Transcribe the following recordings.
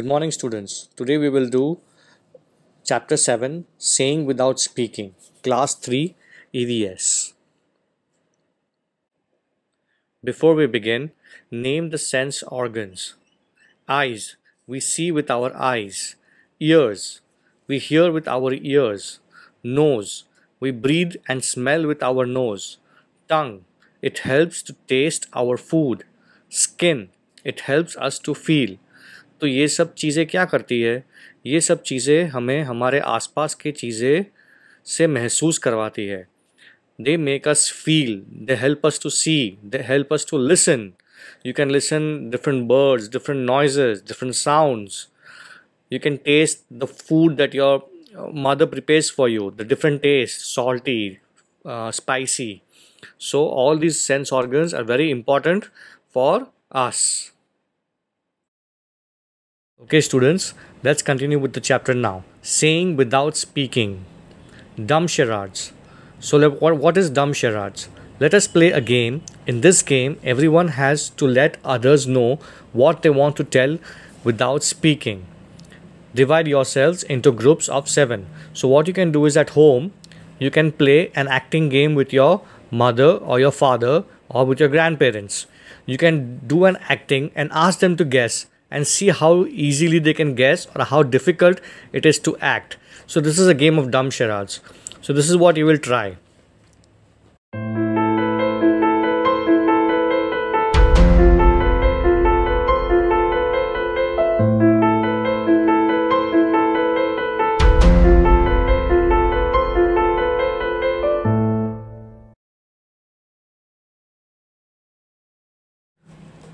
Good morning, students. Today we will do Chapter 7 Saying Without Speaking, Class 3 EVS. Before we begin, name the sense organs. Eyes, we see with our eyes. Ears, we hear with our ears. Nose, we breathe and smell with our nose. Tongue, it helps to taste our food. Skin, it helps us to feel. तो ये सब चीज़ें क्या करती है? ये सब चीज़ें हमें हमारे आसपास के चीज़ें से महसूस करवाती है. They make us feel, they help us to see, they help us to listen. You can listen different birds, different noises, different sounds. You can taste the food that your mother prepares for you, the different tastes, salty, spicy. So all these sense organs are very important for us. Okay students, let's continue with the chapter now. Saying without speaking. Dumb charades. So what is dumb charades? Let us play a game. In this game, everyone has to let others know what they want to tell without speaking. Divide yourselves into groups of 7. So what you can do is at home, you can play an acting game with your mother or your father or with your grandparents. You can do an acting and ask them to guess and see how easily they can guess or how difficult it is to act. So this is a game of dumb charades. So this is what you will try.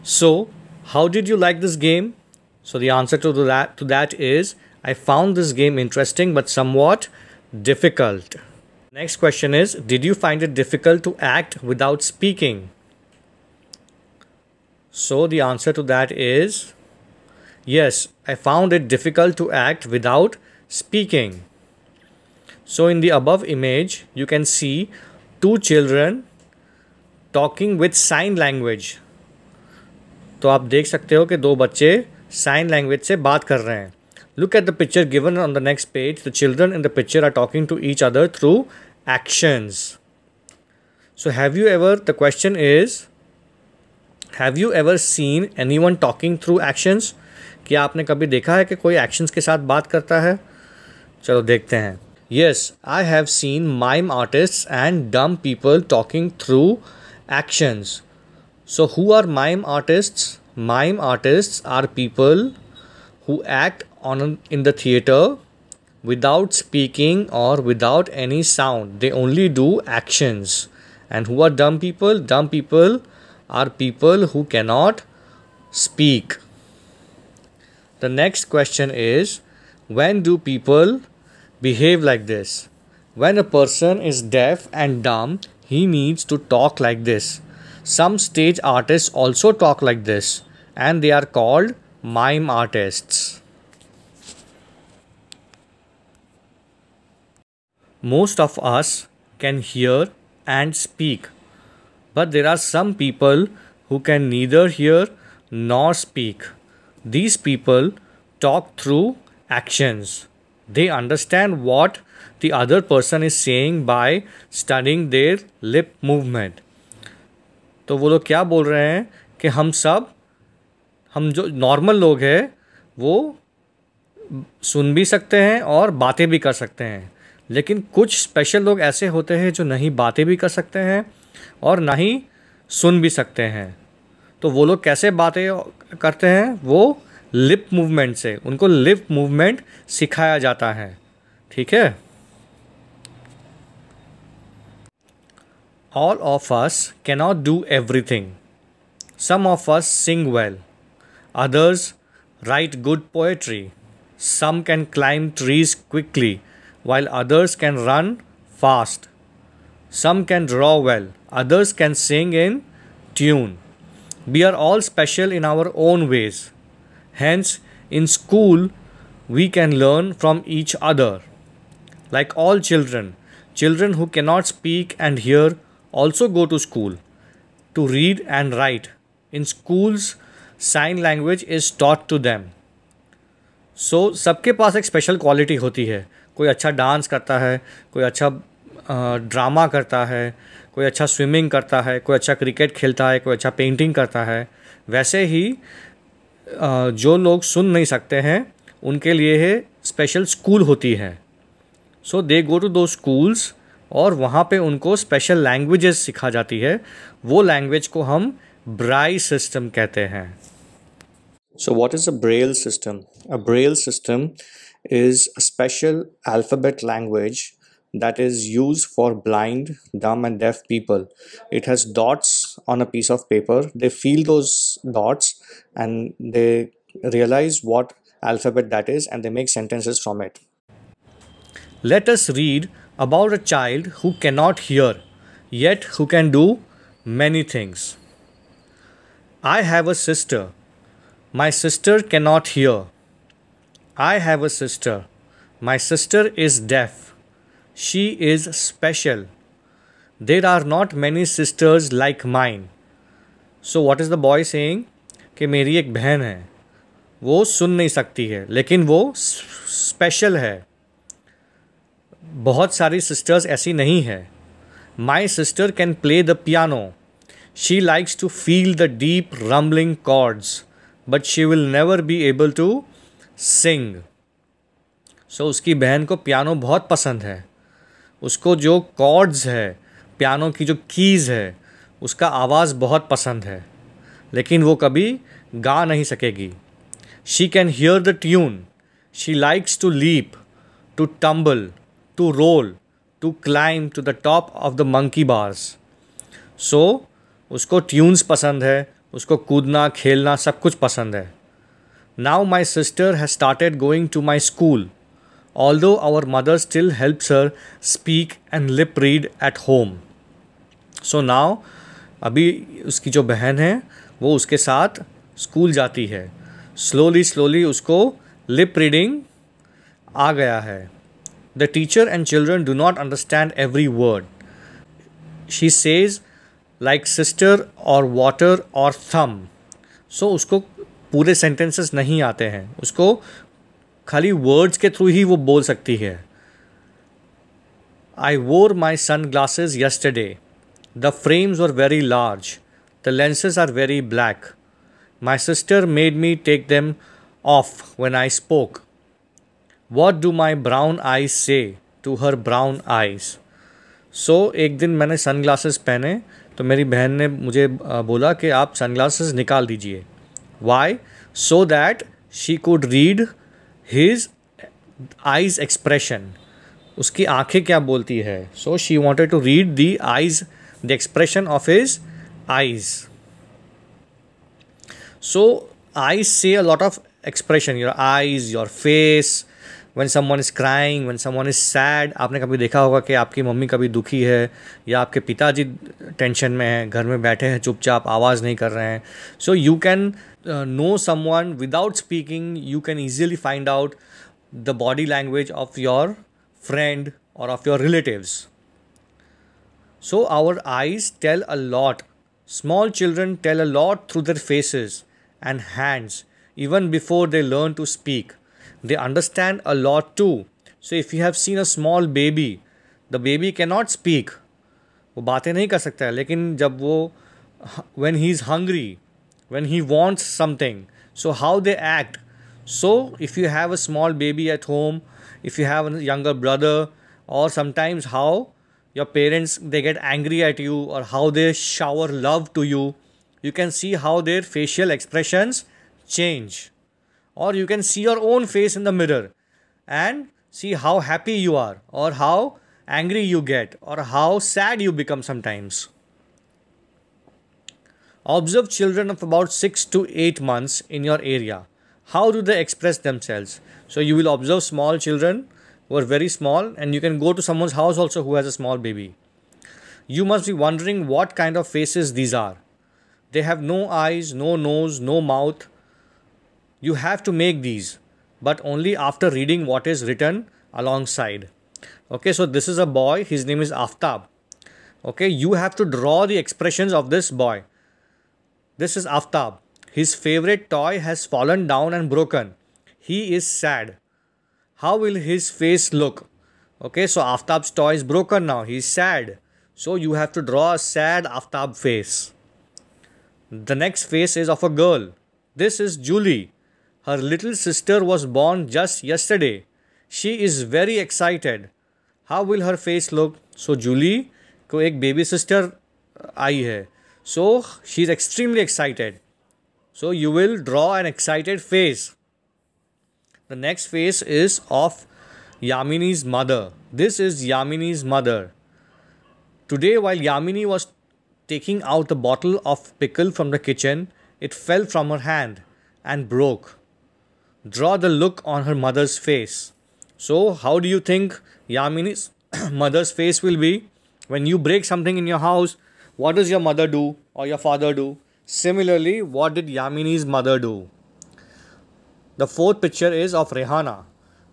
So, how did you like this game? So the answer to that is, I found this game interesting but somewhat difficult. Next question is, did you find it difficult to act without speaking? So the answer to that is, yes, I found it difficult to act without speaking. So in the above image, you can see two children talking with sign language. तो आप देख सकते हो कि दो बच्चे sign language से बात कर रहे हैं. Look at the picture given on the next page. The children in the picture are talking to each other through actions. So the question is, have you ever seen anyone talking through actions? क्या आपने कभी देखा है कि कोई actions के साथ बात करता है? चलो देखते हैं. Yes, I have seen mime artists and dumb people talking through actions. So who are mime artists? Mime artists are people who act in the theater without speaking or without any sound. They only do actions. And who are dumb people? Dumb people are people who cannot speak. The next question is, when do people behave like this? When a person is deaf and dumb, he needs to talk like this. Some stage artists also talk like this, and they are called mime artists. Most of us can hear and speak, but there are some people who can neither hear nor speak. These people talk through actions. They understand what the other person is saying by studying their lip movement. तो वो लोग क्या बोल रहे हैं कि हम जो नॉर्मल लोग हैं वो सुन भी सकते हैं और बातें भी कर सकते हैं, लेकिन कुछ स्पेशल लोग ऐसे होते हैं जो नहीं बातें भी कर सकते हैं और ना ही सुन भी सकते हैं. तो वो लोग कैसे बातें करते हैं? वो लिप मूवमेंट से. उनको लिप मूवमेंट सिखाया जाता है. ठीक है. All of us cannot do everything. Some of us sing well. Others write good poetry. Some can climb trees quickly, while others can run fast. Some can draw well. Others can sing in tune. We are all special in our own ways. Hence, in school, we can learn from each other. Like all children, children who cannot speak and hear also go to school to read and write. In schools, sign language is taught to them. सो सबके पास एक special quality होती है. कोई अच्छा dance करता है, कोई अच्छा ड्रामा करता है, कोई अच्छा स्विमिंग करता है, कोई अच्छा क्रिकेट खेलता है, कोई अच्छा पेंटिंग करता है. वैसे ही जो लोग सुन नहीं सकते हैं उनके लिए है स्पेशल स्कूल होती है. सो दे गो टू दो स्कूल्स और वहाँ पे उनको स्पेशल लैंग्वेजेस सिखा जाती है. वो लैंग्वेज को हम ब्राई सिस्टम कहते हैं. So what is a Braille system? A Braille system is a special alphabet language that is used for blind, dumb and deaf people. It has dots on a piece of paper. They feel those dots and they realize what alphabet that is and they make sentences from it. Let us read about a child who cannot hear, yet who can do many things. I have a sister. My sister cannot hear. I have a sister. My sister is deaf. She is special. There are not many sisters like mine. So what is the boy saying? कि मेरी एक बहन है, वो सुन नहीं सकती है लेकिन वो स्पेशल है. बहुत सारी सिस्टर्स ऐसी नहीं है. My sister can play the piano. She likes to feel the deep rumbling chords. But she will never be able to sing. So उसकी बहन को पियानो बहुत पसंद है. उसको जो कॉर्ड्स है, पियानो की जो कीज़ है, उसका आवाज़ बहुत पसंद है लेकिन वो कभी गा नहीं सकेगी. She can hear the tune. She likes to leap, to tumble, to roll, to climb to the top of the monkey bars. So उसको ट्यून्स पसंद है, उसको कूदना खेलना सब कुछ पसंद है. Now my sister has started going to my school although our mother still helps her speak and lip read at home. So now अभी उसकी जो बहन है वो उसके साथ स्कूल जाती है. स्लोली स्लोली उसको लिप रीडिंग आ गया है. The teacher and children do not understand every word. She says like sister or water or thumb. So उसको पूरे sentences नहीं आते हैं, उसको खाली words के थ्रू ही वो बोल सकती है. I wore my sunglasses yesterday. The frames were very large. The lenses are very black. My sister made me take them off when I spoke. What do my brown eyes say to her brown eyes? So एक दिन मैंने sunglasses पहने तो मेरी बहन ने मुझे बोला कि आप सनग्लासेस निकाल दीजिए. Why? So that she could read his eyes expression. उसकी आंखें क्या बोलती है. So she wanted to read the eyes, the expression of his eyes. So eyes say a lot of expression. Your eyes, your face, when someone is crying, when someone is sad. आपने कभी देखा होगा कि आपकी mummy कभी दुखी है या आपके पिताजी टेंशन में हैं, घर में बैठे हैं चुपचाप, आवाज़ नहीं कर रहे हैं. So you can know someone without speaking. You can easily find out the body language of your friend or of your relatives. So our eyes tell a lot. Small children tell a lot through their faces and hands even before they learn to speak. They understand a lot too. So if you have seen a small baby, the baby cannot speak. वो बातें नहीं कर सकता है लेकिन जब वो when he is hungry, when he wants something, so how they act. So if you have a small baby at home, if you have a younger brother, or sometimes how your parents they get angry at you or how they shower love to you, you can see how their facial expressions change. Or you can see your own face in the mirror and see how happy you are or how angry you get or how sad you become sometimes. Observe children of about 6 to 8 months in your area. How do they express themselves? So you will observe small children who are very small, and you can go to someone's house also who has a small baby. You must be wondering what kind of faces these are. They have no eyes, no nose, no mouth. You have to make these, but only after reading what is written alongside. Okay, so this is a boy. His name is Aftab. Okay, you have to draw the expressions of this boy. This is Aftab. His favorite toy has fallen down and broken. He is sad. How will his face look? Okay, so Aftab's toy is broken now. He's sad. So you have to draw a sad Aftab face. The next face is of a girl. This is Julie. Her little sister was born just yesterday. She is very excited. How will her face look? So Julie को एक baby sister आई है. So she is extremely excited. So you will draw an excited face. The next face is of Yamini's mother. This is Yamini's mother. Today, while Yamini was taking out the bottle of pickle from the kitchen, it fell from her hand and broke. Draw the look on her mother's face. So, how do you think Yamini's mother's face will be? When you break something in your house, what does your mother do or your father do? Similarly, what did Yamini's mother do? The fourth picture is of Rehana.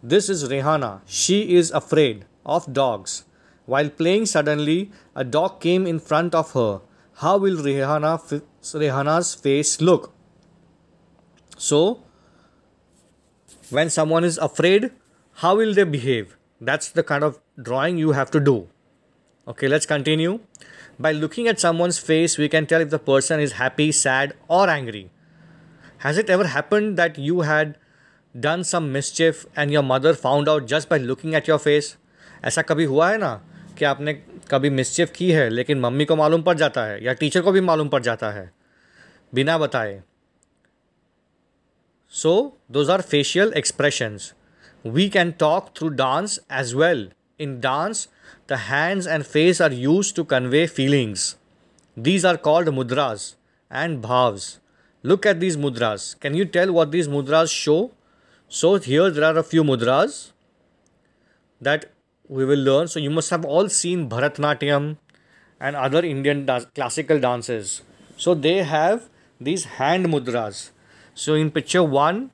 This is Rehana. She is afraid of dogs. While playing, suddenly a dog came in front of her. How will Rehana's face look? So, when someone is afraid, how will they behave? That's the kind of drawing you have to do. Okay, let's continue. By looking at someone's face, we can tell if the person is happy, sad, or angry. Has it ever happened that you had done some mischief and your mother found out just by looking at your face? ऐसा कभी हुआ है ना कि आपने कभी मिसचिफ की है लेकिन मम्मी को मालूम पड़ जाता है या टीचर को भी मालूम पड़ जाता है बिना बताए. So those are facial expressions. We can talk through dance as well. In dance, the hands and face are used to convey feelings. These are called mudras and bhavs. Look at these mudras. Can you tell what these mudras show? So here there are a few mudras that we will learn. So you must have all seen Bharatnatyam and other Indian classical dances. So they have these hand mudras. So in picture 1,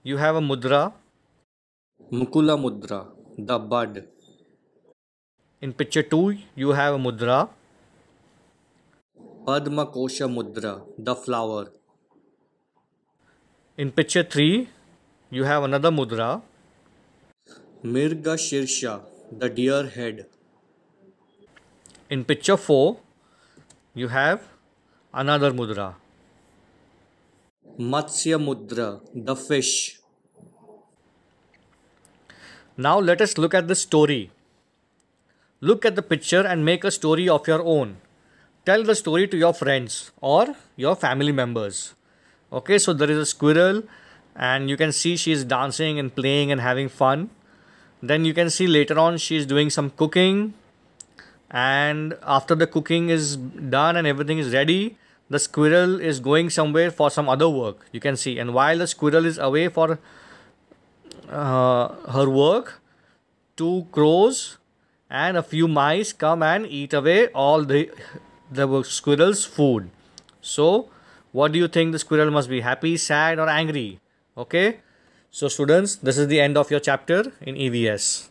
you have a mudra, Mukula mudra, the bud. In picture 2, you have a mudra, Padma Kosha mudra, the flower. In picture 3, you have another mudra, Mirga Shirsha, the deer head. In picture 4, you have another mudra, Matsya mudra, the fish. Now let us look at the story. Look at the picture and make a story of your own. Tell the story to your friends or your family members. Okay, so there is a squirrel and you can see she is dancing and playing and having fun. Then you can see later on she is doing some cooking, and after the cooking is done and everything is ready, the squirrel is going somewhere for some other work, you can see. And while the squirrel is away for her work, 2 crows and a few mice come and eat away all the squirrel's food. So what do you think? The squirrel must be happy, sad, or angry? Okay, so students, this is the end of your chapter in EVS.